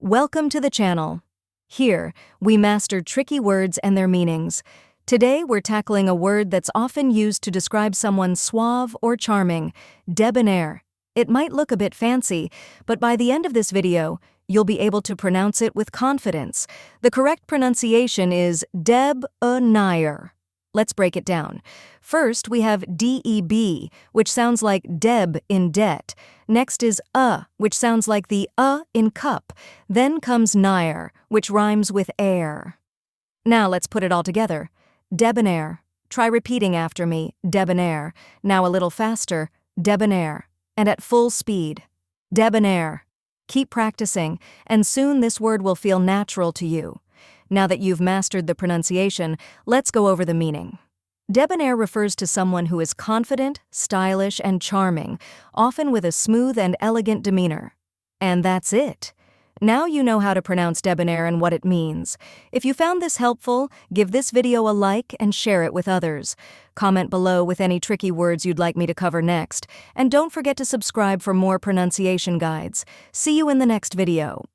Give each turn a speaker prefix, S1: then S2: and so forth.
S1: Welcome to the channel. Here, we master tricky words and their meanings. Today, we're tackling a word that's often used to describe someone suave or charming, debonair. It might look a bit fancy, but by the end of this video, you'll be able to pronounce it with confidence. The correct pronunciation is debonair. Let's break it down. First, we have D-E-B, which sounds like deb in debt. Next is which sounds like the in cup. Then comes nair, which rhymes with air. Now let's put it all together. Debonair. Try repeating after me, debonair. Now a little faster, debonair. And at full speed. Debonair. Keep practicing, and soon this word will feel natural to you. Now that you've mastered the pronunciation, let's go over the meaning. Debonair refers to someone who is confident, stylish, and charming, often with a smooth and elegant demeanor. And that's it. Now you know how to pronounce debonair and what it means. If you found this helpful, give this video a like and share it with others. Comment below with any tricky words you'd like me to cover next. And don't forget to subscribe for more pronunciation guides. See you in the next video.